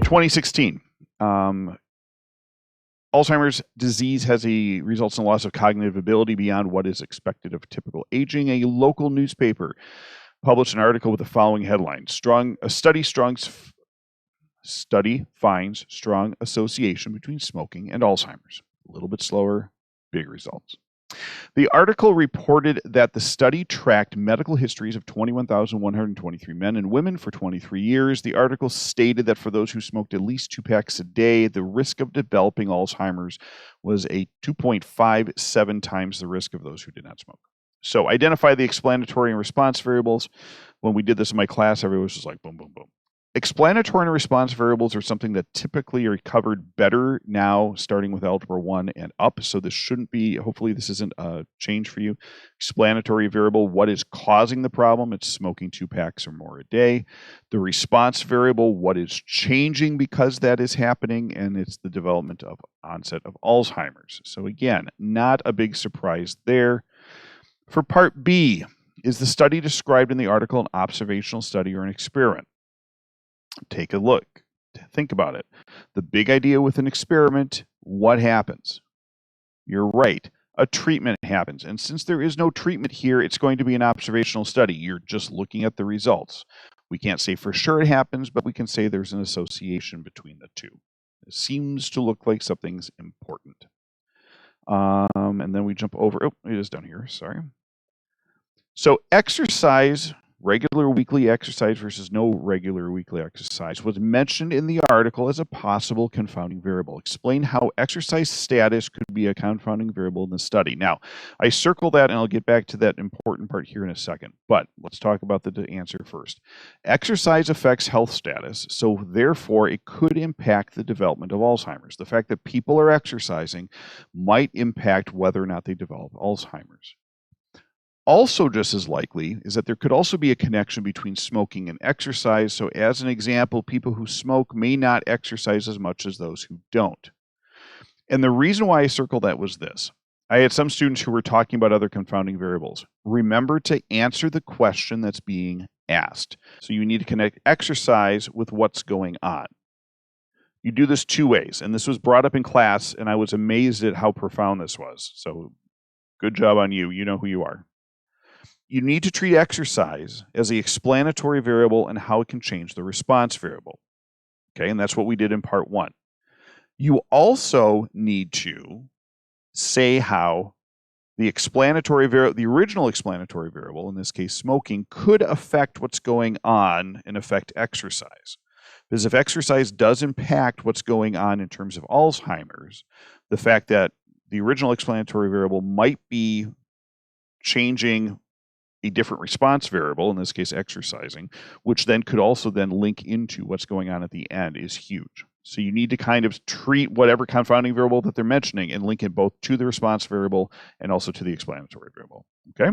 2016, Alzheimer's disease results in loss of cognitive ability beyond what is expected of typical aging. A local newspaper published an article with the following headline: Study finds strong association between smoking and Alzheimer's. A little bit slower, big results. The article reported that the study tracked medical histories of 21,123 men and women for 23 years. The article stated that for those who smoked at least 2 packs a day, the risk of developing Alzheimer's was a 2.57 times the risk of those who did not smoke. So identify the explanatory and response variables. When we did this in my class, everyone was just like boom, boom, boom. Explanatory and response variables are something that typically are covered better now, starting with Algebra 1 and up. So this shouldn't be, hopefully this isn't a change for you. Explanatory variable, what is causing the problem? It's smoking 2 packs or more a day. The response variable, what is changing because that is happening? And it's the development of onset of Alzheimer's. So again, not a big surprise there. For part B, is the study described in the article an observational study or an experiment? Take a look. Think about it. The big idea with an experiment, what happens? You're right. A treatment happens. And since there is no treatment here, it's going to be an observational study. You're just looking at the results. We can't say for sure it happens, but we can say there's an association between the two. It seems to look like something's important. And then we jump over. Oh, it is down here. Sorry. So exercise, regular weekly exercise versus no regular weekly exercise, was mentioned in the article as a possible confounding variable. Explain how exercise status could be a confounding variable in the study. Now, I circle that and I'll get back to that important part here in a second, but let's talk about the answer first. Exercise affects health status, so therefore it could impact the development of Alzheimer's. The fact that people are exercising might impact whether or not they develop Alzheimer's. Also just as likely is that there could also be a connection between smoking and exercise. So as an example, people who smoke may not exercise as much as those who don't. And the reason why I circled that was this. I had some students who were talking about other confounding variables. Remember to answer the question that's being asked. So you need to connect exercise with what's going on. You do this 2 ways, and this was brought up in class, and I was amazed at how profound this was. So good job on you. You know who you are. You need to treat exercise as the explanatory variable and how it can change the response variable. Okay, and that's what we did in part 1. You also need to say how the original explanatory variable, in this case smoking, could affect what's going on and affect exercise. Because if exercise does impact what's going on in terms of Alzheimer's, the fact that the original explanatory variable might be changing a different response variable, in this case exercising, which then could also then link into what's going on at the end, is huge. So you need to kind of treat whatever confounding variable that they're mentioning and link it both to the response variable and also to the explanatory variable. Okay?